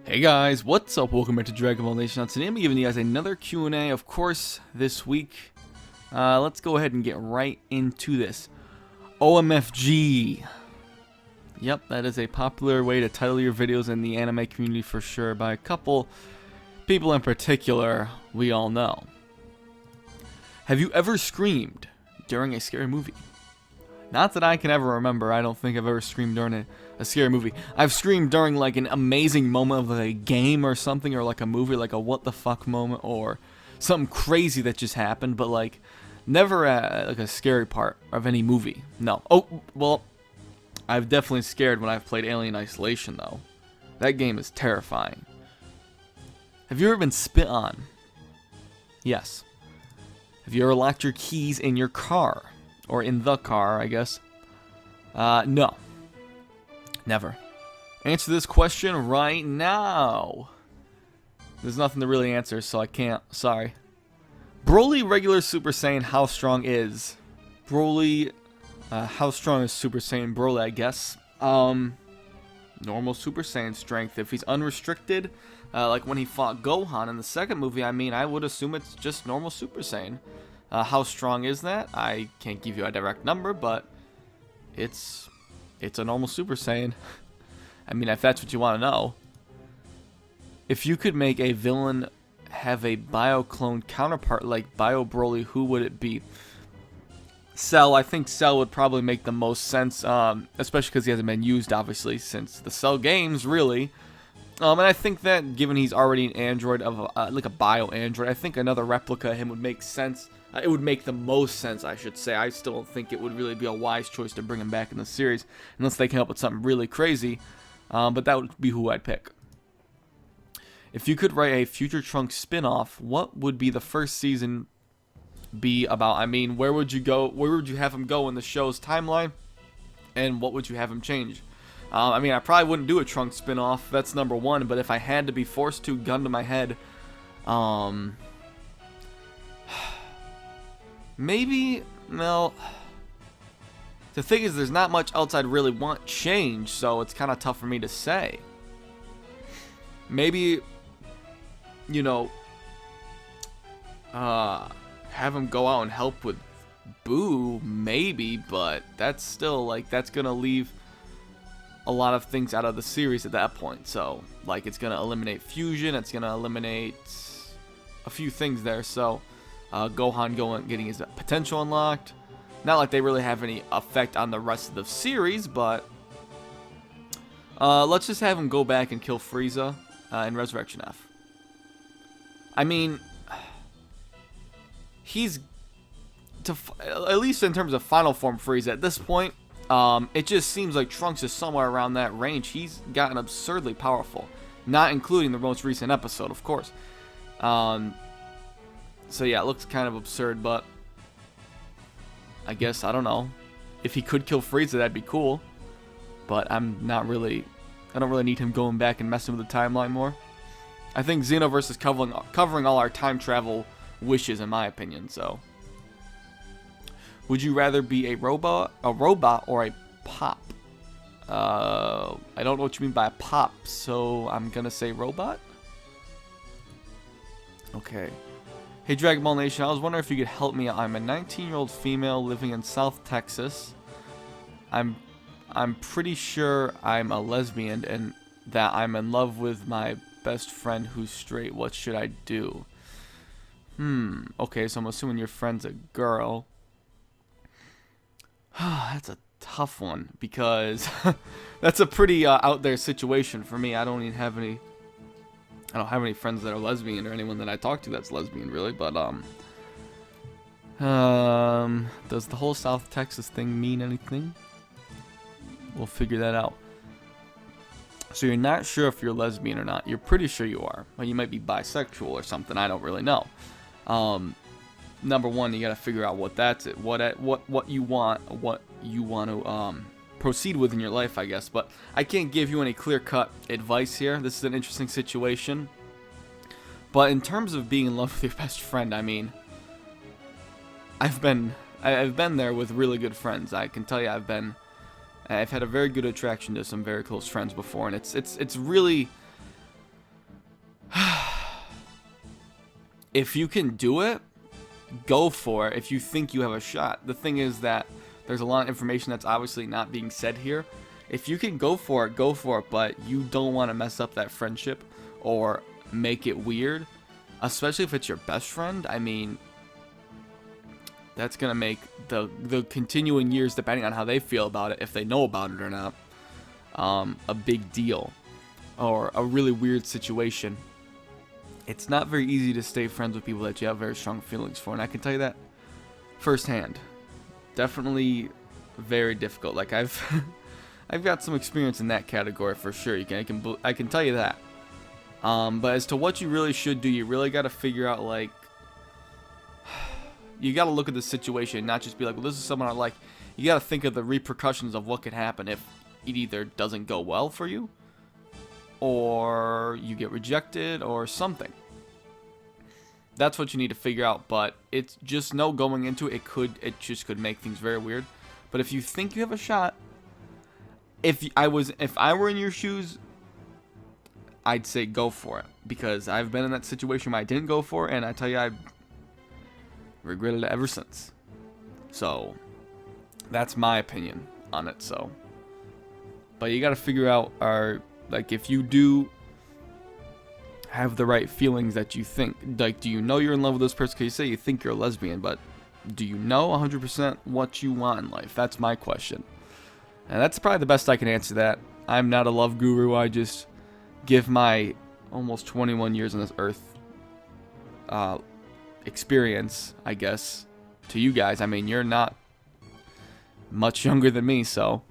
Hey guys, what's up? Welcome back to Dragon Ball Nation. Today I'm giving you guys another Q&A, of course, this week. Let's go ahead and get right into this. OMFG. Yep, that is a popular way to title your videos in the anime community for sure, by a couple people in particular we all know. Have you ever screamed during a scary movie? Not that I can ever remember. I don't think I've ever screamed during a scary movie. I've screamed during like an amazing moment of a game or something, or like a movie, like a what the fuck moment, or something crazy that just happened, but like never like a scary part of any movie. No. Oh, well, I've definitely scared when I've played Alien Isolation though. That game is terrifying. Have you ever been spit on? Yes. Have you ever locked your keys in your car? Or in the car, I guess. No. Never. Answer this question right now. There's nothing to really answer, so I can't. Sorry. Broly regular Super Saiyan, how strong is? Broly, how strong is Super Saiyan Broly, I guess? Normal Super Saiyan strength. If he's unrestricted, like when he fought Gohan in the second movie, I mean, I would assume it's just normal Super Saiyan. How strong is that? I can't give you a direct number, but it's a normal Super Saiyan. I mean, if that's what you want to know. If you could make a villain have a bio-clone counterpart like Bio Broly, who would it be? Cell. I think Cell would probably make the most sense, especially because he hasn't been used, obviously, since the Cell games, really. And I think that, given he's already an android, of like a bio-android, I think another replica of him would make sense. It would make the most sense, I should say. I still don't think it would really be a wise choice to bring him back in the series, unless they come up with something really crazy. But that would be who I'd pick. If you could write a Future Trunks spin-off, what would be the first season be about? I mean, where would you go? Where would you have him go in the show's timeline? And what would you have him change? I mean, I probably wouldn't do a Trunks spin-off. That's number one. But if I had to be forced to, gun to my head, maybe, no. The thing is, there's not much else I'd really want changed, so it's kind of tough for me to say. Maybe, you know, have him go out and help with Boo, maybe, but that's still, like, that's going to leave a lot of things out of the series at that point. So, like, it's going to eliminate fusion, it's going to eliminate a few things there, so Gohan getting his potential unlocked. Not like they really have any effect on the rest of the series, but let's just have him go back and kill Frieza in Resurrection F. I mean, he's, at least in terms of final form Frieza at this point, it just seems like Trunks is somewhere around that range. He's gotten absurdly powerful, not including the most recent episode, of course. So yeah, it looks kind of absurd, but I guess, I don't know. If he could kill Frieza, that'd be cool. But I don't really need him going back and messing with the timeline more. I think Xenoverse is covering all our time travel wishes, in my opinion, so. Would you rather be a robot or a pop? I don't know what you mean by a pop, so I'm gonna say robot. Okay. Hey Dragon Ball Nation, I was wondering if you could help me out. I'm a 19-year-old female living in South Texas. I'm pretty sure I'm a lesbian and that I'm in love with my best friend who's straight. What should I do? Okay, so I'm assuming your friend's a girl. That's a tough one, because that's a pretty out there situation for me. I don't have any friends that are lesbian, or anyone that I talk to that's lesbian, really. But does the whole South Texas thing mean anything? We'll figure that out. So you're not sure if you're lesbian or not. You're pretty sure you are. Well, you might be bisexual or something. I don't really know. Number one, you got to figure out what that's it. What you want to proceed with in your life, I guess. But I can't give you any clear-cut advice here. This is an interesting situation. But in terms of being in love with your best friend, I mean, I've been there with really good friends. I can tell you, I've had a very good attraction to some very close friends before, and it's really if you can do it, go for it if you think you have a shot. The thing is that there's a lot of information that's obviously not being said here. If you can go for it, but you don't want to mess up that friendship or make it weird, especially if it's your best friend. I mean, that's going to make the continuing years, depending on how they feel about it, if they know about it or not, a big deal or a really weird situation. It's not very easy to stay friends with people that you have very strong feelings for, and I can tell you that firsthand. Definitely very difficult. Like I've got some experience in that category for sure. I can tell you that. But as to what you really should do, you really got to figure out, like, you got to look at the situation, not just be like, well, this is someone I like. You got to think of the repercussions of what could happen if it either doesn't go well for you, or you get rejected, or something. That's what you need to figure out. But it's just no going into it. It just could make things very weird. But if you think you have a shot, if I were in your shoes, I'd say go for it, because I've been in that situation where I didn't go for it, and I tell you, I regretted it ever since. So that's my opinion on it. So, but you got to figure out, like, if you do have the right feelings that you think, like, do you know you're in love with this person? Because you say you think you're a lesbian, but do you know 100% what you want in life? That's my question, and that's probably the best I can answer that. I'm not a love guru. I just give my almost 21 years on this earth experience, I guess, to you guys. I mean, you're not much younger than me, so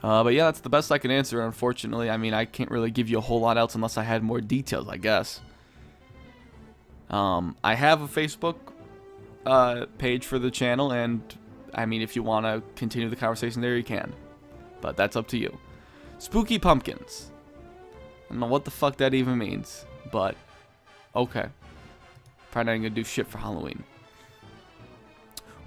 but yeah, that's the best I can answer, unfortunately. I mean, I can't really give you a whole lot else unless I had more details, I guess. I have a Facebook page for the channel, and I mean, if you want to continue the conversation there, you can, but that's up to you. Spooky pumpkins. I don't know what the fuck that even means, but okay. Probably not gonna do shit for Halloween.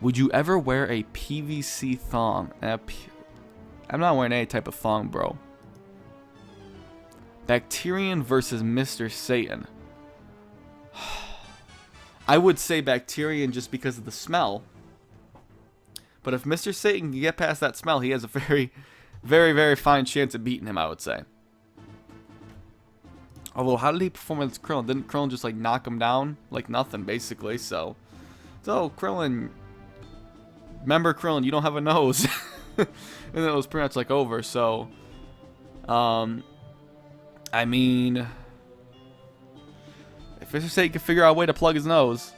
Would you ever wear a PVC thong? I'm not wearing any type of thong, bro. Bacterian versus Mr. Satan. I would say Bacterian just because of the smell. But if Mr. Satan can get past that smell, he has a very, very, very fine chance of beating him, I would say. Although, how did he perform against Krillin? Didn't Krillin just, like, knock him down? Like nothing, basically, so Krillin... Remember, Krillin, you don't have a nose. And then it was pretty much, like, over, so... I mean... If Mr. Satan can figure out a way to plug his nose...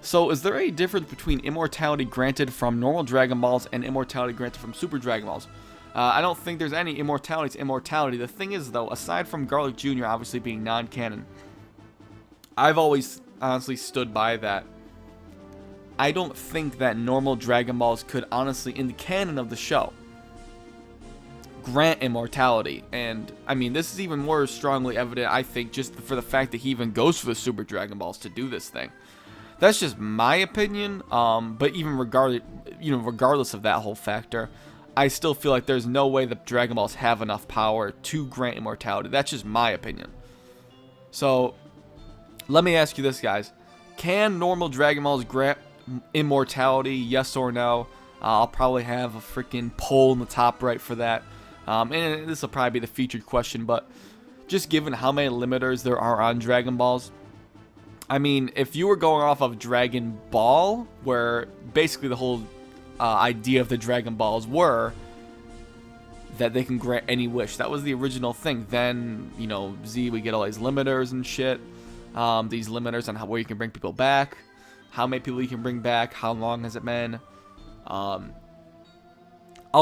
So, is there a difference between immortality granted from normal Dragon Balls and immortality granted from Super Dragon Balls? I don't think there's any immortality to immortality. The thing is, though, aside from Garlic Jr. obviously being non-canon, I've always honestly stood by that. I don't think that normal Dragon Balls could honestly, in the canon of the show, grant immortality. And, I mean, this is even more strongly evident, I think, just for the fact that he even goes for the Super Dragon Balls to do this thing. That's just my opinion, but even regardless of that whole factor, I still feel like there's no way the Dragon Balls have enough power to grant immortality. That's just my opinion. So, let me ask you this, guys. Can normal Dragon Balls grant immortality, yes or no? I'll probably have a freaking poll in the top right for that. And this will probably be the featured question, but just given how many limiters there are on Dragon Balls, I mean, if you were going off of Dragon Ball, where basically the whole idea of the Dragon Balls were that they can grant any wish. That was the original thing. Then, you know, Z, we get all these limiters and shit. These limiters on where you can bring people back, how many people you can bring back, how long has it been, all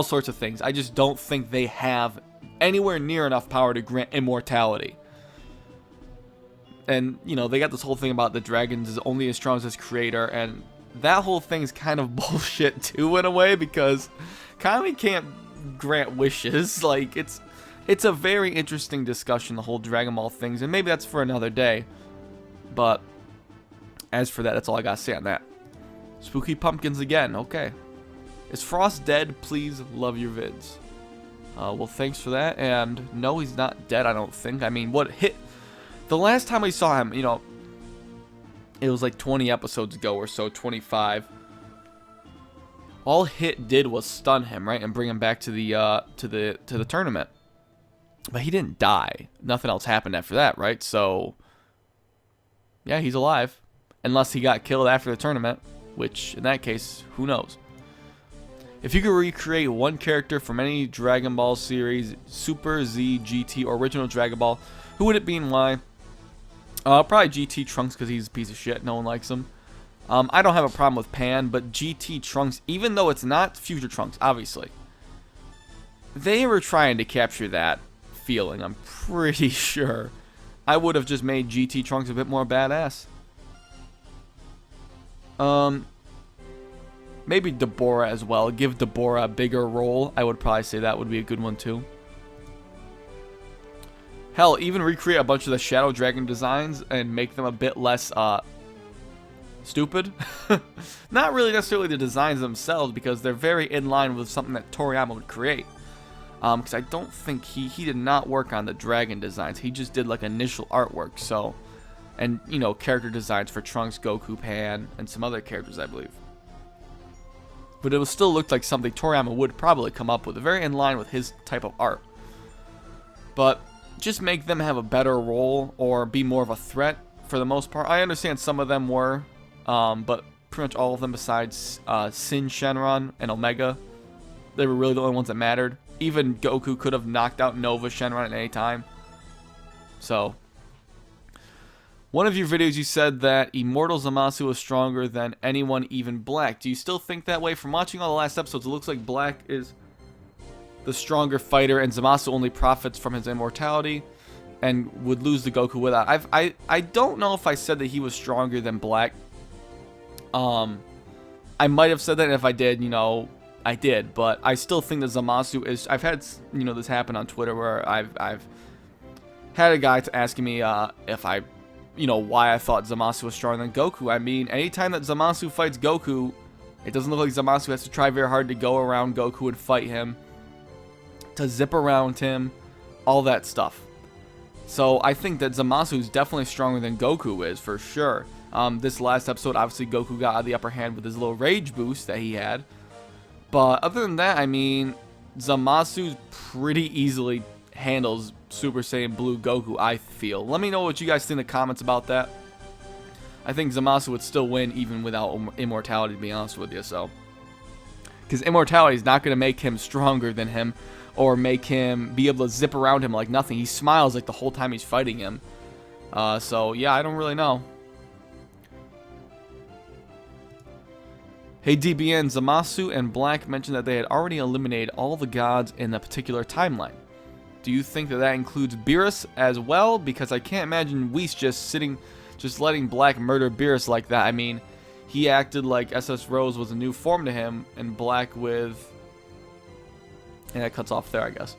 sorts of things. I just don't think they have anywhere near enough power to grant immortality. And, you know, they got this whole thing about the dragons is only as strong as its creator, and that whole thing's kind of bullshit too, in a way, because Kami can't grant wishes. Like, it's a very interesting discussion, the whole Dragon Ball things, and maybe that's for another day. But as for that, that's all I gotta say on that. Spooky pumpkins again, okay. Is Frost dead? Please love your vids. Well, thanks for that, and no, he's not dead, I don't think. I mean, what hit... The last time we saw him, it was like 20 episodes ago or so, 25. All Hit did was stun him, right, and bring him back to the tournament. But he didn't die. Nothing else happened after that, right? So, yeah, he's alive. Unless he got killed after the tournament, which, in that case, who knows? If you could recreate one character from any Dragon Ball series, Super, Z, GT, or original Dragon Ball, who would it be and why? Probably GT Trunks, because he's a piece of shit. No one likes him. I don't have a problem with Pan, but GT Trunks, even though it's not Future Trunks, obviously, they were trying to capture that feeling, I'm pretty sure. I would have just made GT Trunks a bit more badass. Maybe Deborah as well. Give Deborah a bigger role. I would probably say that would be a good one too. Hell, even recreate a bunch of the Shadow Dragon designs and make them a bit less stupid. Not really necessarily the designs themselves, because they're very in line with something that Toriyama would create. Because I don't think he did not work on the dragon designs. He just did like initial artwork. So, and character designs for Trunks, Goku, Pan, and some other characters, I believe. But it still looked like something Toriyama would probably come up with, very in line with his type of art. But just make them have a better role or be more of a threat for the most part. I understand some of them were, but pretty much all of them besides Sin, Shenron, and Omega, they were really the only ones that mattered. Even Goku could have knocked out Nova Shenron at any time. So, one of your videos you said that Immortal Zamasu is stronger than anyone, even Black. Do you still think that way? From watching all the last episodes, it looks like Black is the stronger fighter, and Zamasu only profits from his immortality and would lose to Goku without. I don't know if I said that he was stronger than Black. I might have said that, and if I did, I did, but I still think that Zamasu is. I've had this happen on Twitter where I've had a guy asking me if I, why I thought Zamasu was stronger than Goku. I mean, anytime that Zamasu fights Goku, it doesn't look like Zamasu has to try very hard to go around Goku and fight him, to zip around him, all that stuff. So I think that Zamasu is definitely stronger than Goku is, for sure. This last episode, obviously Goku got the upper hand with his little rage boost that he had. But other than that, I mean, Zamasu pretty easily handles Super Saiyan Blue Goku, I feel. Let me know what you guys think in the comments about that. I think Zamasu would still win even without immortality, to be honest with you. So, because immortality is not going to make him stronger than him or make him be able to zip around him like nothing. He smiles like the whole time he's fighting him. So, yeah, I don't really know. Hey DBN, Zamasu and Black mentioned that they had already eliminated all the gods in a particular timeline. Do you think that that includes Beerus as well? Because I can't imagine Whis just letting Black murder Beerus like that. I mean, he acted like SS Rose was a new form to him, and Black with... And that cuts off there, I guess.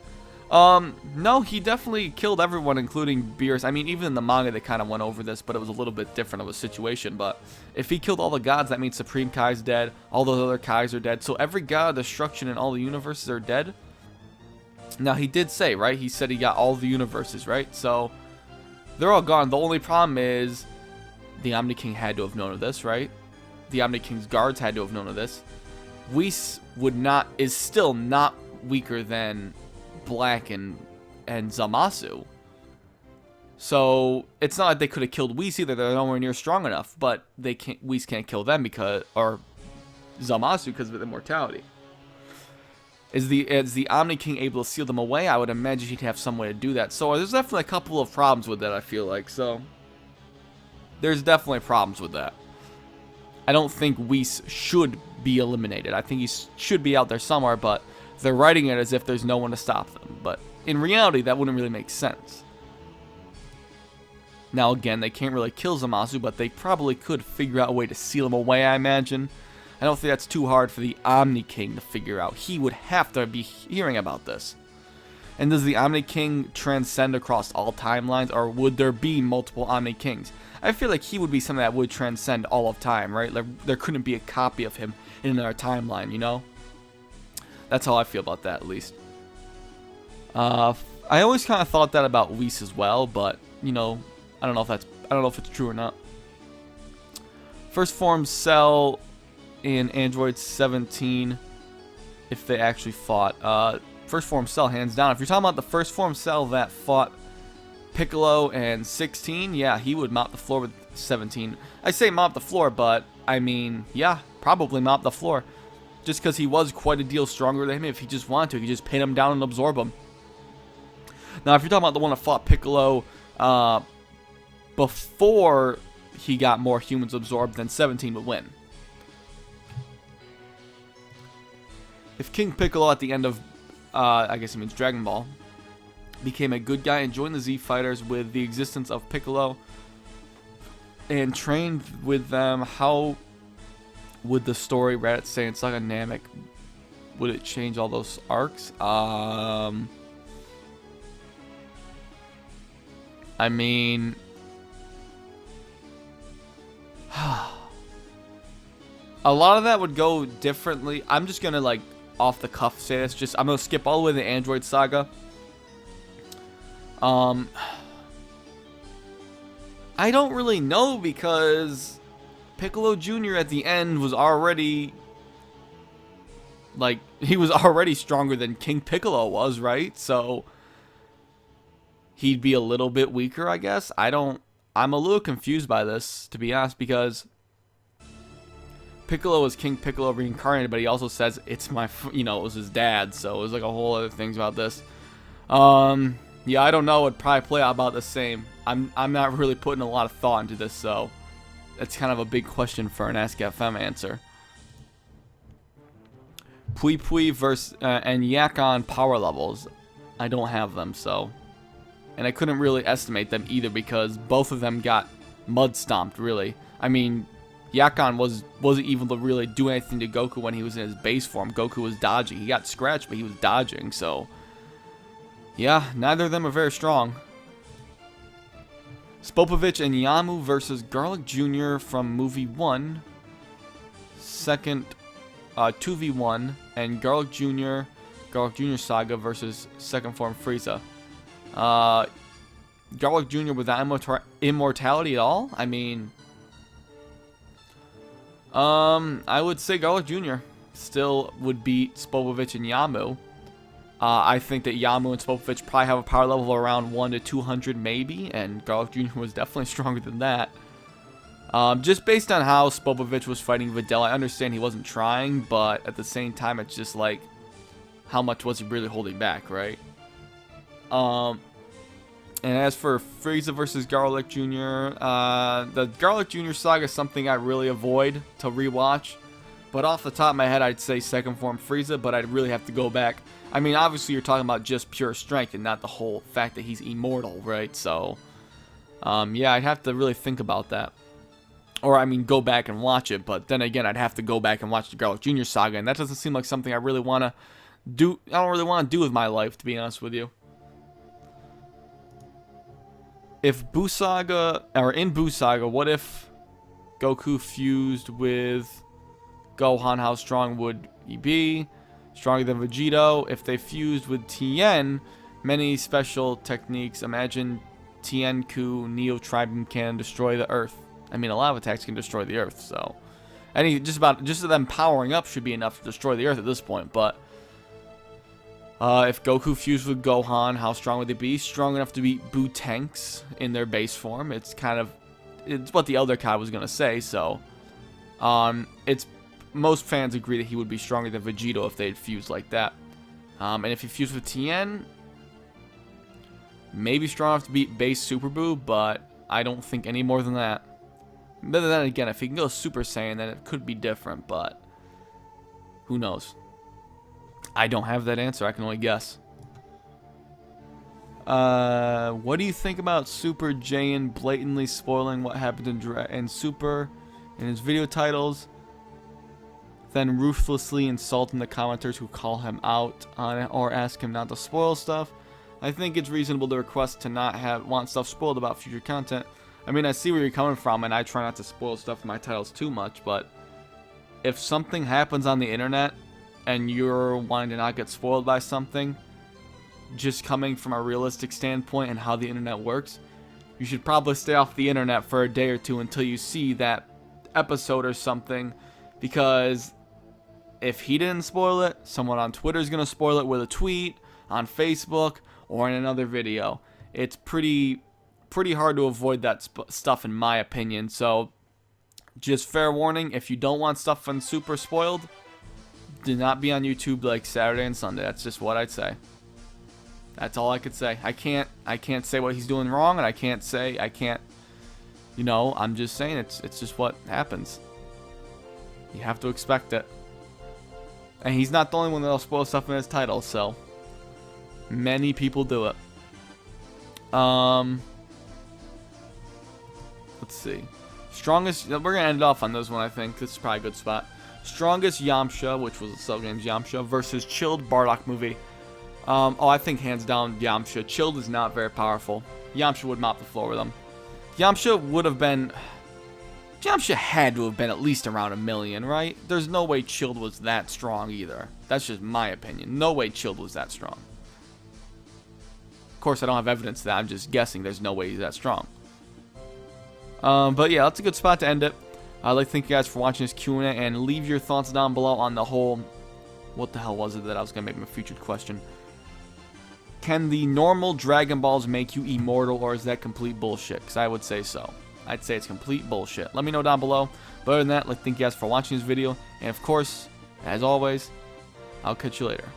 No, he definitely killed everyone, including Beerus. I mean, even in the manga, they kind of went over this, but it was a little bit different of a situation. But if he killed all the gods, that means Supreme Kai's dead. All those other Kais are dead. So every god of destruction in all the universes are dead. Now, he did say, right? He said he got all the universes, right? So they're all gone. The only problem is the Omni King had to have known of this, right? The Omni King's guards had to have known of this. Whis is still not weaker than Black and Zamasu. So it's not like they could have killed Whis either. They're nowhere near strong enough, but Whis can't kill them or Zamasu because of immortality. Is the Omni King able to seal them away? I would imagine he'd have some way to do that. So there's definitely a couple of problems with that, I feel like. So there's definitely problems with that. I don't think Whis should be eliminated. I think he should be out there somewhere, but they're writing it as if there's no one to stop them. But in reality, that wouldn't really make sense. Now, again, they can't really kill Zamasu, but they probably could figure out a way to seal him away, I imagine. I don't think that's too hard for the Omni King to figure out. He would have to be hearing about this. And does the Omni King transcend across all timelines, or would there be multiple Omni Kings? I feel like he would be something that would transcend all of time, right? There couldn't be a copy of him in another timeline, you know? That's how I feel about that, at least. I always kind of thought that about Whis as well, but, I don't know if it's true or not. First form Cell in Android 17, if they actually fought. First form Cell, hands down. If you're talking about the first form Cell that fought Piccolo and 16, yeah, he would mop the floor with 17. I say mop the floor, but I mean, yeah, probably mop the floor. Just because he was quite a deal stronger than him. If he just wanted to, he could just pin him down and absorb him. Now, if you're talking about the one that fought Piccolo before he got more humans absorbed, then 17 would win. If King Piccolo at the end of, I guess it means Dragon Ball, became a good guy and joined the Z Fighters with the existence of Piccolo and trained with them, how would the story Reddit say it's like a Namek? Would it change all those arcs? I mean, a lot of that would go differently. I'm just gonna like off the cuff say this. I'm gonna skip all the way to the Android Saga. I don't really know, because Piccolo Jr. at the end was already, like, he was already stronger than King Piccolo was, right? So he'd be a little bit weaker, I guess. I'm a little confused by this, to be honest, because Piccolo was King Piccolo reincarnated, but he also says it's my, it was his dad, so it was like a whole other things about this. Yeah, I don't know. It'd probably play out about the same. I'm not really putting a lot of thought into this, so that's kind of a big question for an Ask FM answer. Pui Pui versus and Yakon power levels. I don't have them, so, and I couldn't really estimate them either, because both of them got mud stomped. Really, I mean, Yakon wasn't even to really do anything to Goku when he was in his base form. Goku was dodging. He got scratched, but he was dodging. So yeah, neither of them are very strong. Spopovich and Yamu versus Garlic Jr. from movie 1. Second, 2v1, and Garlic Jr. Saga versus second form Frieza. Garlic Jr. without immortality at all? I mean, I would say Garlic Jr. still would beat Spopovich and Yamu. I think that Yamu and Spopovich probably have a power level around 1 to 200 maybe, and Garlic Jr. was definitely stronger than that. Just based on how Spopovich was fighting Videl, I understand he wasn't trying, but at the same time, it's just like, how much was he really holding back, right? And as for Frieza versus Garlic Jr., the Garlic Jr. saga is something I really avoid to rewatch. But off the top of my head, I'd say second form Frieza, but I'd really have to go back. I mean, obviously you're talking about just pure strength and not the whole fact that he's immortal, right? So, yeah, I'd have to really think about that. Or, I mean, go back and watch it. But then again, I'd have to go back and watch the Garlic Jr. saga, and that doesn't seem like something I really want to do. I don't really want to do with my life, to be honest with you. If Buu Saga, or in Buu Saga, what if Goku fused with Gohan? How strong would he be? Stronger than Vegito. If they fused with Tien, many special techniques. Imagine Tien-Ku, Neo Tribe can destroy the Earth. I mean, a lot of attacks can destroy the Earth, so just them powering up should be enough to destroy the Earth at this point. But if Goku fused with Gohan, how strong would they be? Strong enough to beat Buu tanks in their base form. It's what the Elder Kai was gonna say. So, most fans agree that he would be stronger than Vegito if they had fused like that. And if he fused with Tien, maybe strong enough to beat base Super Buu, but I don't think any more than that. But then again, if he can go Super Saiyan, then it could be different, but who knows? I don't have that answer. I can only guess. What do you think about Super Jaiyan blatantly spoiling what happened in Super in his video titles, then ruthlessly insulting the commenters who call him out on it or ask him not to spoil stuff? I think it's reasonable to request to not want stuff spoiled about future content. I mean, I see where you're coming from, and I try not to spoil stuff in my titles too much, but if something happens on the internet and you're wanting to not get spoiled by something, just coming from a realistic standpoint and how the internet works, you should probably stay off the internet for a day or two until you see that episode or something, because if he didn't spoil it, someone on Twitter is going to spoil it with a tweet, on Facebook, or in another video. It's pretty hard to avoid that stuff, in my opinion. So just fair warning, if you don't want stuff on super spoiled, do not be on YouTube like Saturday and Sunday. That's just what I'd say. That's all I could say. I can't say what he's doing wrong, and I can't, you know, I'm just saying it's just what happens. You have to expect it. And he's not the only one that'll spoil stuff in his title, so many people do it. Let's see. Strongest, we're gonna end it off on this one, I think. This is probably a good spot. Strongest Yamcha, which was the Cell Games Yamcha, versus Chilled Bardock movie. I think hands down Yamcha. Chilled is not very powerful. Yamcha would mop the floor with him. Yamcha had to have been at least around 1 million, right? There's no way Chilled was that strong either. That's just my opinion. No way Chilled was that strong. Of course, I don't have evidence of that. I'm just guessing there's no way he's that strong. But yeah, that's a good spot to end it. I'd like to thank you guys for watching this Q&A, and leave your thoughts down below on the whole... What the hell was it that I was going to make my featured question? Can the normal Dragon Balls make you immortal, or is that complete bullshit? Because I would say so. I'd say it's complete bullshit. Let me know down below. But other than that, I'd like to thank you guys for watching this video. And of course, as always, I'll catch you later.